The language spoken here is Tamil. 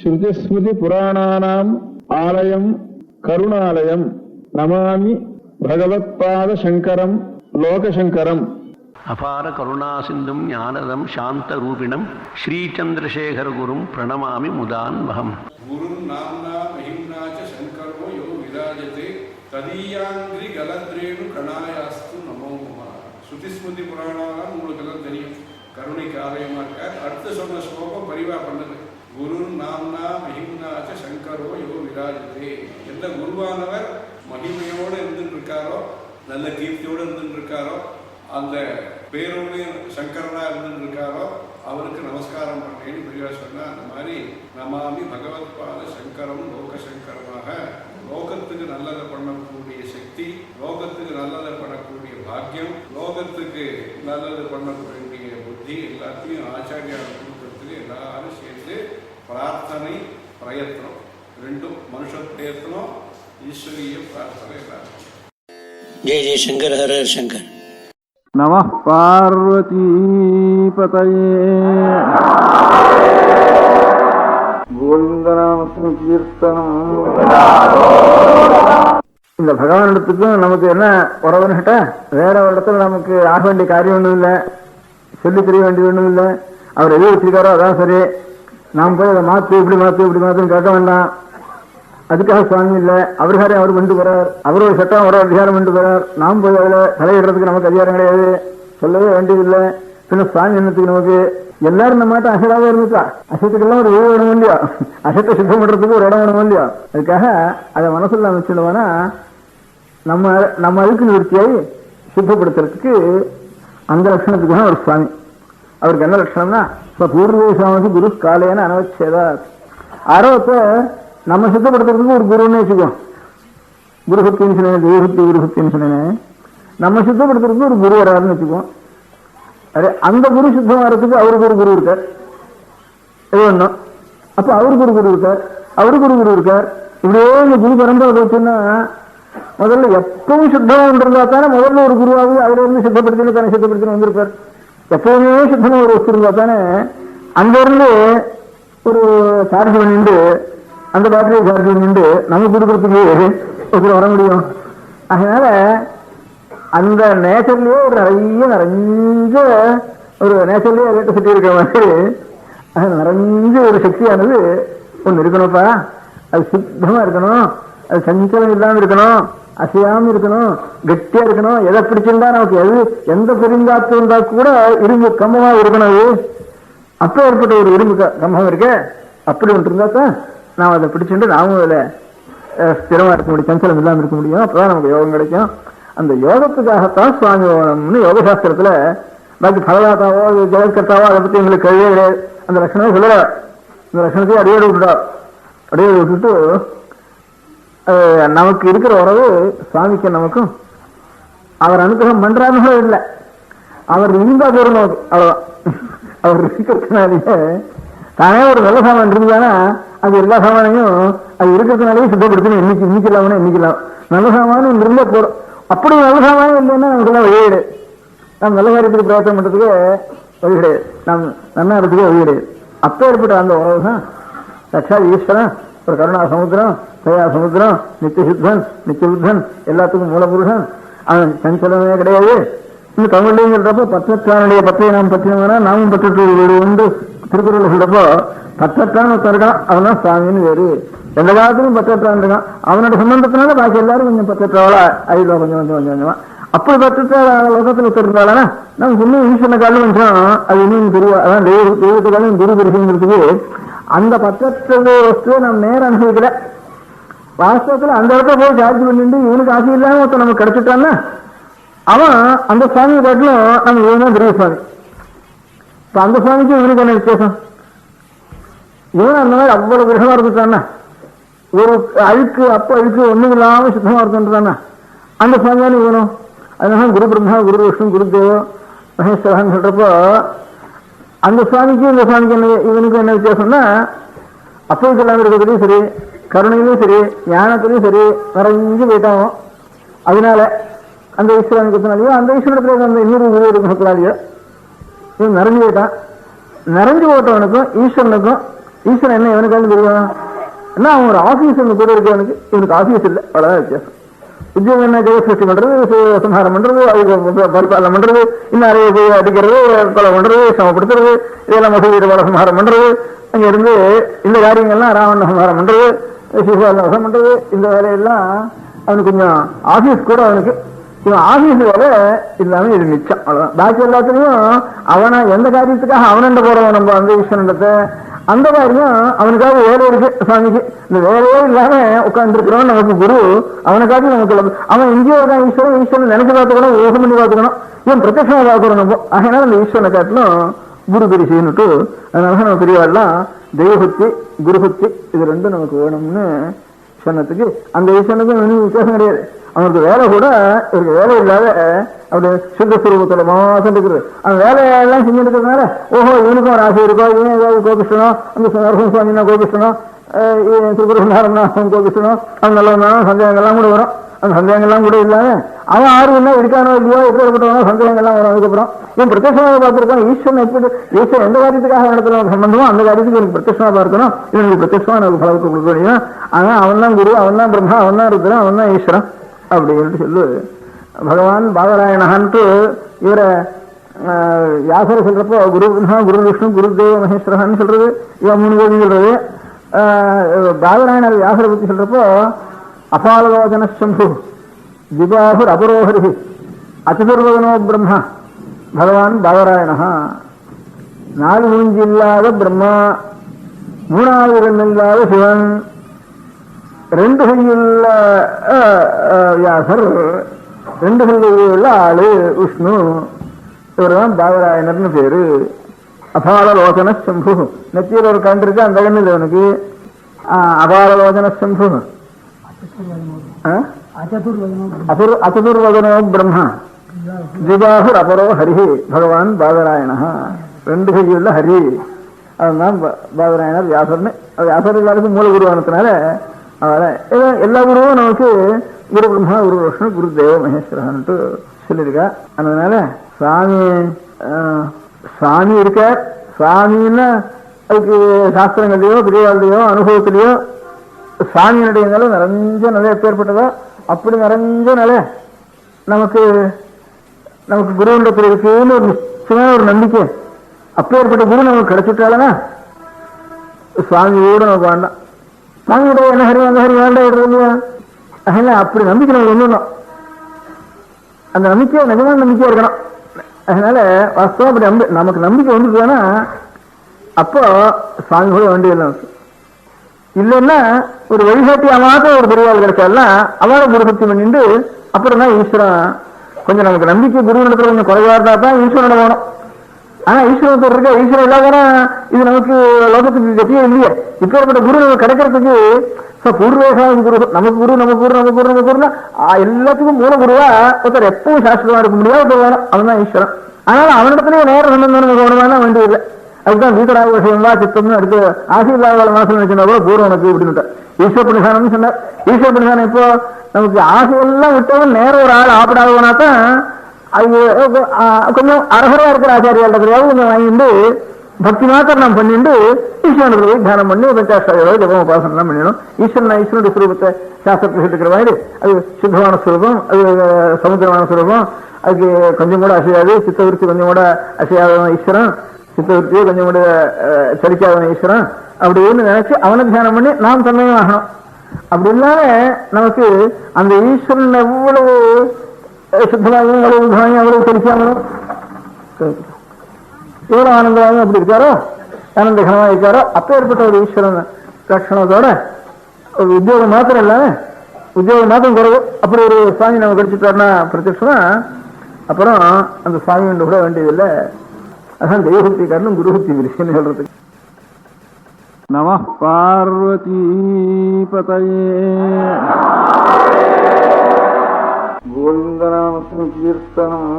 ஸ்ருதிஸ்மிருதி புராணானாம் ஆலயம் கருணாலயம் நமாமி பகவத்பாத சங்கரம் லோகசங்கரம். அபார கருணா சிந்தும் ஞானதம் சாந்த ரூபிணம் ஸ்ரீச்சந்திரசேகர குரும் பிரணமாமி முதான்வகம். குரும் நாம்னா மஹிம்னாச்ச சங்கரோ யோ விராஜதே ததீயாங்கிரி கலத்ரேனு கணாயாஸ்து நமோ நமः. ஸ்ருதிஸ்மிருதி புராணாலாம் உங்களுக்கு எல்லாம் தெரியும், கருணைக்கு ஆலயமா இருக்கார். அடுத்து சொன்ன ஸ்லோகம் பரிவா பண்ணது. குரு நாம்னா மஹிம்னாச்ச சங்கரோ யோ விராஜதே. எந்த குருவானவர் மகிமையோடு இருந்துட்டு இருக்காரோ, நல்ல கீர்த்தியோடு இருந்துட்டு இருக்காரோ, அந்த பேரோடு சங்கரனா இருந்துட்டு இருக்காரோ அவருக்கு நமஸ்காரம் பண்ணேன்னு பெரியவா சொன்னா. அந்த மாதிரி நமாமி பகவத்பாத சங்கரம் லோகசங்கரமாக லோகத்துக்கு நல்லதை பண்ணக்கூடிய சக்தி, லோகத்துக்கு நல்லதை பண்ணக்கூடிய பாக்கியம், லோகத்துக்கு நல்லது பண்ணக்கூடிய புத்தி எல்லாத்தையும் ஆச்சாரியார் கொடுக்கறதுக்கு எல்லாரும் சேர்ந்து பிரார்த்தனை பிரயத்னம் ரெண்டும், மனுஷ பிரயத்னம் ஈஸ்வரிய பிரார்த்தனை எல்லாரும். ஜெய ஜெய சங்கர் ஹர சங்கர். நமः பார்வதீபதயே. கோவிந்தநாம கீர்த்தனம். இந்த பகவானிடத்துக்கும் நமக்கு என்ன உறவுன்னு கேட்டா, வேற ஒரு இடத்துல நமக்கு ஆக வேண்டிய காரியம் ஒன்றும் இல்லை, சொல்லி தெரிய வேண்டியது ஒன்றும் இல்லை. அவர் எது வச்சிருக்காரோ அதான் சரி. நாம் போய் அதை மாற்று இப்படி மாற்று இப்படி மாற்றுன்னு கேட்க வேண்டாம். அதுக்காக சுவாமி இல்லை, அவருக்காரையும் அவர் கொண்டு போறார், அவர் ஒரு சட்டம் ஒரு அதிகாரம் கொண்டு போறார். நாம் போய் அதில் தலையிடுறதுக்கு நமக்கு அதிகாரம் கிடையாது, சொல்லவே வேண்டியதில்லை. பின்ன சுவாமி என்னத்துக்கு நமக்கு? எல்லாரும் நம்ம மாட்டம் அசடாவே இருந்துச்சா, அசத்துக்கெல்லாம் ஒரு வீடு வேணும் இல்லையா, அசத்தை சுத்தம் பண்றதுக்கு ஒரு இடம் வேணும் இல்லையா. அதுக்காக அதை மனசுல அமைச்சிடுவோம்னா நம்ம அழுக்கு நிவர்த்தியை சுத்தப்படுத்துறதுக்கு அந்த லட்சணத்துக்கு தான் ஒரு சுவாமி. அவருக்கு என்ன லட்சணம்னா, இப்ப பூர்வேசாமி குரு காலேன அனவச்சேதா. ஆரோப்ப நம்ம சுத்தப்படுத்துறதுக்கு ஒரு குருன்னு வச்சுக்கோ, குருஹத்தின்னு சொன்னேன், குருஹத்தின்னு சொன்னேன். நம்ம சுத்தப்படுத்துறதுக்கு ஒரு குரு வராருன்னு வச்சுக்கோ. அரே அந்த குரு சுத்தம் வர்றதுக்கு அவருக்கு ஒரு குரு இருக்கார், ஏதோ ஒன்றும். அப்ப அவருக்கு ஒரு குரு இருக்கார், அவருக்கு ஒரு குரு இருக்கார். இப்படியே இந்த குரு பரம்பரை வச்சுன்னா முதல்ல எப்பவும் சுத்தமா இருந்தா தானே முதல்ல ஒரு குருவாக அவரை இருந்து சுத்தப்படுத்தி தானே சுத்தப்படுத்தின்னு வந்திருப்பார். எப்பவுமே சுத்தமா ஒரு வச்சு இருந்தா தானே அங்க இருந்து ஒரு சார்ஜ் பண்ணிட்டு அந்த பேட்டரியை சார்ஜ் பண்ணிட்டு நம்ம கொடுக்கறதுக்கு ஒருத்தர் வர முடியும். அதனால அந்த நேச்சர்லயே ஒரு நிறைஞ்ச ஒரு நேச்சர்லயே எலக்ட்ரிசிட்டி இருக்கிற மாதிரி அது நிறைஞ்ச ஒரு சக்தியானது ஒன்று இருக்கணும்ப்பா. அது சுத்தமா இருக்கணும், அது சஞ்சலம் இல்லாம இருக்கணும், அசையாம இருக்கணும், கெட்டியா இருக்கணும். எதை பிடிச்சிருந்தா நமக்கு எந்த பெருங்காத்து இருந்தா கூட இரும்பு கம்பமா இருக்கணும். அது அப்ப ஏற்பட்ட ஒரு இரும்பு கம்பம் இருக்க, அப்படி ஒன்று இருந்தா தான் நாம் அதை பிடிச்சிட்டு நாமும் அதில் ஸ்திரமா இருக்க முடியும், சஞ்சலம் இல்லாமல் இருக்க முடியும். அப்பதான் நமக்கு யோகம் கிடைக்கும். அந்த யோகத்துக்காகத்தான் சுவாமி யோகம்னு யோகசாஸ்திரத்துல பாக்கி பலதாத்தாவோ ஜெகத்கர்த்தாவோ அதை பத்தி எங்களுக்கு கழிவே கிடையாது. அந்த லட்சணமே சொல்லல, இந்த லட்சணத்தையும் அடியோடு விட்டுட்டா. அடியோடு விட்டுட்டு நமக்கு இருக்கிற உறவு சுவாமிக்கு நமக்கும் அவர் அனுகிரகம் பண்றாருன்னு இல்லை, அவர் இருந்தா போறோம் நமக்கு, அவ்வளவுதான். அவர் இருக்கிறதுனாலேயே தானே ஒரு நல்ல சாமான் இருந்தானா அது எல்லா சாமானையும் அது இருக்கிறதுனாலேயே சுத்தப்படுத்தணும். இன்னைக்கு இல்லாமனா இன்னைக்கலாம் நல்ல சாமானும் இருந்தா போறோம். அப்படி நல்ல சாமானும் இல்லைன்னா நமக்கு எல்லாம் வழி கிடையாது. நாம் நல்ல காரியத்துக்கு பிரயத்தனம் பண்றதுக்கு வழி கிடையாது, நாம் நன்னா இடத்துக்கே வழி கிடையாது. அப்ப ஏற்பட்ட அந்த உறவு தான் சாட்சாத் ஈஸ்வரன், ஒரு கருணா சமுத்திரம், தயா சமுத்திரம், நித்திய சுத்தன் நித்திய புத்தன், எல்லாத்துக்கும் மூலபுருஷன். அவன் சஞ்சலமே கிடையாது. இன்னும் தமிழ்லையும் சொல்றப்போ பற்றற்றானுடைய பற்றை நாம் பற்றினோம்னா நாமும் பற்றற்று வீடு உண்டு. திருக்குறள் சொல்றப்போ பற்றற்றான் இருக்கான், அவன் தான் சுவாமின்னு வேறு. எந்த காலத்திலும் பற்றற்றான் இருக்கான். அவனோட சம்பந்தத்தினால பாக்கி எல்லாரும் கொஞ்சம் பற்றற்றவளா ஆயிடுவா, கொஞ்சம் கொஞ்சம் கொஞ்சம் கொஞ்சமா. அப்படி பற்றற்ற லோகத்தில் இருந்தாலும் நமக்கு இன்னும் ஈஸ்வரன காலம் கொஞ்சம் அது இன்னும் தெரியும். அதான் தெய்வத்துக்காலும் குரு பரிசுங்கிறதுக்கு அந்த பற்றற்ற வஸ்துவை நம்ம நேரம் அனுபவிக்கல. வாஸ்தவத்துல அந்த இடத்துல போய் சார்ஜ் பண்ணிட்டு இவனுக்கு ஆசை இல்லாம ஒருத்தர் நமக்கு கிடைச்சிட்டான்னா அவன் அந்த சுவாமியை காட்டிலும் நம்ம இவன் பெரிய சுவாமி. இப்ப அந்த சுவாமிக்கு இவனுக்கு என்ன வித்தியாசம்? இவன் அந்த மாதிரி அவ்வளவு கிரகமா இருந்துட்டான்னா, ஒரு அழுக்கு அப்ப அழுக்கு ஒண்ணும் இல்லாம சுத்தமா இருந்துட்டான்னா அந்த சுவாமியான இவனும். அதனால குரு பிரம்மா குரு விஷ்ணு குரு தேவோ மகேஸ்வரன் சொல்றப்போ அந்த சுவாமிக்கு இந்த சுவாமிக்கு என்ன இவனுக்கு என்ன வித்தியாசம்னா, அப்போது எல்லாம் இருக்கிறதுலையும் சரி, கருணையிலையும் சரி, ஞானத்திலையும் சரி நிறைஞ்சு போயிட்டாகும். அதனால அந்த ஈஸ்வரனுக்குனாலேயோ அந்த ஈஸ்வரத்துல அந்த இன்னொரு குருனாலேயோ இவன் நிறைஞ்சு போயிட்டான். நிறைஞ்சு போட்டவனுக்கும் ஈஸ்வரனுக்கும் ஈஸ்வரன் என்ன இவனுக்கு தெரியும்? என்ன அவன் ஒரு ஆபீஸ் ஒன்று கூட இருக்கு, இவனுக்கு ஆபீஸ் இல்லை, அவ்வளவுதான் வித்தியாசம். உத்தியோகம் என்ன, ஜெய சிருஷ்டி பண்றது, சம்ஹாரம் பண்றது, அதுக்கு பரிபாலனம் பண்றது, இன்னும் நிறைய போய் அடிக்கிறது, கொலை பண்றது, சமப்படுத்துறது, இதெல்லாம் மசூதியிட பல சம்ஹாரம் பண்றது, அங்க இருந்து இந்த காரியங்கள்லாம் ராவண சம்ஹாரம் பண்றது, சிசுபாலனம் பண்றது, இந்த வேலையெல்லாம் அவனுக்கு கொஞ்சம் ஆபீஸ் கூட அவனுக்கு. இவன் ஆபீஸ் வேலை இல்லாம இது மிச்சம், அவ்வளவுதான். பாக்கி எல்லாத்துலயும் அவனை எந்த காரியத்துக்காக அவனண்ட போறவன் நம்ம அந்த ஈஸ்வரன்டத்தை, அந்த காரியம் அவனுக்காக வேலை இருக்கு சுவாமிக்கு. இந்த வேலையே இல்லாம உட்கார்ந்து இருக்கிறவன் நமக்கு குரு, அவனுக்காக நமக்கு அவன் இங்கேயோ தான் ஈஸ்வரன், ஈஸ்வரன் நினைச்சு பார்த்துக்கணும், யோகம் பண்ணி பார்த்துக்கணும், இவன் பிரத்யட்சமா பார்க்கணும் நம்ம. அதனால அந்த ஈஸ்வரனை காட்டிலும் குரு பெரிய செய்யணுட்டு. அதனால நம்ம பெரியவாள்லாம் தெய்வபக்தி குருபக்தி இது ரெண்டும் நமக்கு வேணும்னு சொன்னதுக்கு, அந்த ஈஸ்வரனுக்கு ஒன்றும் வித்தியாசம் கிடையாது. அவனுக்கு வேலை கூட இவருக்கு வேலை இல்லாத அப்படி சுத்தஸ்வரூபத்துல மாசம் இருக்குது. அந்த வேலையெல்லாம் செஞ்சுட்டு இருக்கிறதுனால ஓஹோ இவனுக்கும் ஒரு ஆசை இருக்கோ, இவன் ஏதாவது கோபிஷ்டனும், அந்த நரசிம்ம சுவாமினா கோபிஷ்டனும், சுப்பிரமணியனா கோபிஷ்டனும், அவன் நல்ல சந்தேகங்கள்லாம் கூட வரும். அந்த சந்தேகங்கள்லாம் கூட இல்லாம அவன் ஆர்வம்னா இருக்கானோ இல்லையோ, எப்பேற்பட்டவனோ சந்தேகங்கள்லாம் வரும். அதுக்கப்புறம் இவன் பிரத்யட்சமாக பார்த்திருக்கான். ஈஸ்வரன் எப்படி, ஈஸ்வரன் எந்த காரியத்துக்காக நடத்துற சம்பந்தமோ அந்த காரியத்துக்கு இவனுக்கு பிரத்யட்சமா பார்க்கணும், இவனுக்கு பிரத்யட்சமா எனக்கு பலத்தை கொடுக்க முடியும். ஆனா அவன் தான் குரு, அவன் தான் பிரம்மா, அவன் தான் இருக்கிறான், அவன் தான் ஈஸ்வரன் அப்படின்னு சொல்லு. பகவான் பாதராயணான்ட்டு இவரை வியாசரை சொல்றப்போ குரு பிரம்மா குரு விஷ்ணு குரு தேவ மகேஸ்வரன் சொல்றது, இவன் 3 பேரும் சொல்றது. பாதராயணர் வியாசரை பத்தி சொல்றப்போ அபாலலோச்சன சம்பு திபாபுர் அபரோஹரி அச்சதுர்வதனோ பிரம்மா பகவான் பாதராயணா. 4 மூஞ்சி இல்லாத பிரம்மா, 3வது கண் இல்லாத சிவன், 2 கையுள்ள வியாசர், 2 கையுள்ள ஆளு விஷ்ணு. இவர்தான் பாதராயணர்னு பேரு. அபாலலோச்சன சம்பு, நெத்தியில் ஒரு கண் இருக்கு, அந்த கண்ணு அவனுக்கு அபாலலோச்சன சம்பு. அச்சதுர்வதனோ பிரம்மா திபாபுர் அபரோ ஹரி பகவான் பாதராயணா. 2 கையுள்ள ஹரி, அதுதான் பாதராயணர் வியாசர்னு. வியாசர் எல்லாருக்கும் மூல குருவானதுனால எல்லா குருவும் நமக்கு குரு பிரம்மா குரு விஷ்ணு குரு தேவ மகேஸ்வரன்ட்டு சொல்லியிருக்கா. அதனால சாமி இருக்க, சாமின்னா அதுக்கு சாஸ்திரங்களையோ பெரியவாழ்லையோ அனுபவத்திலேயோ சாமியினுடைய நிலை நிறைஞ்ச நிலை எப்பேற்பட்டதோ அப்படி நிறைஞ்ச நிலை நமக்கு நமக்கு குருவிடத்தில் இருக்குன்னு ஒரு நிச்சயமான ஒரு நம்பிக்கை. அப்பேற்பட்ட குரு நமக்கு கிடைச்சிட்டாலனா சுவாமி கூட நமக்கு வேண்டாம். சாமியோட என்ன ஹரி அந்த ஹரி வேண்டாம் இல்லையா? அதனால அப்படி நம்பிக்கை நமக்கு ஒண்ணும், அந்த நம்பிக்கை நிஜமான நம்பிக்கையா இருக்கணும். அதனால வாஸ்தவம் அப்படி நமக்கு நம்பிக்கை வந்துட்டுதானா அப்போ சுவாமி கூட வேண்டியதில்லை. இல்லைன்னா ஒரு வழிகாட்டியா மாத்திரம் ஒரு பெரியவாள் கிடைச்சாலாம் அவளை குருபக்தி பண்ணிட்டு அப்புறம் தான் ஈஸ்வரன். கொஞ்சம் நமக்கு நம்பிக்கை குருவிடத்துல கொஞ்சம் குறைவா இருந்தா தான் ஈஸ்வரனை வேணும். ஆனா ஈஸ்வரத்தில் இருக்க ஈஸ்வரன் இல்லாத இது நமக்கு லோகத்துக்கு கட்டியே இல்லையே. இப்பேற்பட்ட குரு நமக்கு கிடைக்கிறதுக்கு பூர்வேஷா குரு, நமக்கு குரு நமக்கு குரு நமக்கு குரு நமக்கு குருன்னா எல்லாத்துக்கும் மூல குருவா ஒருத்தர் எப்பவும் சாஸ்திரமா இருக்க முடியாது வேணும், அவன் தான் ஈஸ்வரன். அதனால அவனிடத்துலயே நேரம் சம்பந்தம் நமக்கு கவனமான வேண்டியதில்லை. அதுதான் வீட்டராக விஷயம் தான் சித்தம்னு அடுத்து ஆசீர்வாத மாசம் நினைச்சிருந்தா கூட பூர்வம் எனக்கு இப்படின்னு ஈஸ்வர பிரசானம் சொன்னார். ஈஸ்வர பிரசானம் இப்போ நமக்கு ஆசையெல்லாம் விட்டவன் நேரம் ஒரு ஆள் ஆப்படாத போனாதான் அது கொஞ்சம் அரகரா இருக்கிற ஆச்சாரியால் கொஞ்சம் வாங்கிட்டு பக்தி மாத்திரம் நாம் பண்ணிட்டு ஈஸ்வரனுக்கு போய் தியானம் பண்ணி பஞ்சாஷ்டாவது ஜபம் உபாசனம் பண்ணிடணும். ஈஸ்வரனுடைய சுரூபத்தை சாஸ்திரத்தை சொல்லிருக்கிற மாதிரி அது சுத்தமான சுரூபம், அது சமுத்திரமான சுரூபம், அதுக்கு கொஞ்சம் கூட அசையாது. சித்தவிருத்தி கொஞ்சம் கூட அசையாதவன் ஈஸ்வரன், சித்தவிருத்தியை கொஞ்சம் கூட சரிக்காதவன் ஈஸ்வரன் அப்படின்னு நினைச்சு அவனை தியானம் பண்ணி நாம் தன்மையும் ஆகணும். அப்படி இல்லாம நமக்கு அந்த ஈஸ்வரன் எவ்வளவு சுத்தமாகவும் அவ்வளவு உதாயம் அவ்வளவு சரிக்காமலும் எவ்வளவு ஆனந்தமாகவும் அப்படி இருக்காரோ ஆனந்தகரமா இருக்காரோ அப்பேற்பட்ட ஒரு ஈஸ்வரன் லட்சணத்தோட ஒரு உத்தியோகம் மாத்திரம் இல்லாம உத்தியோகம் மாத்திரம் குறைவு அப்படி ஒரு சுவாமி நம்ம கிடைச்சிட்டாருன்னா பிரத்யட்சமா அப்புறம் அந்த சுவாமி ஒன்று கூட வேண்டியதில்லை. அதான் தெய்வபக்தி காரணம் குருபக்தி விஷயம் சொல்றதுக்கு. நம பார்வதி பதயே கோவிந்தநாம கீர்த்தனம்.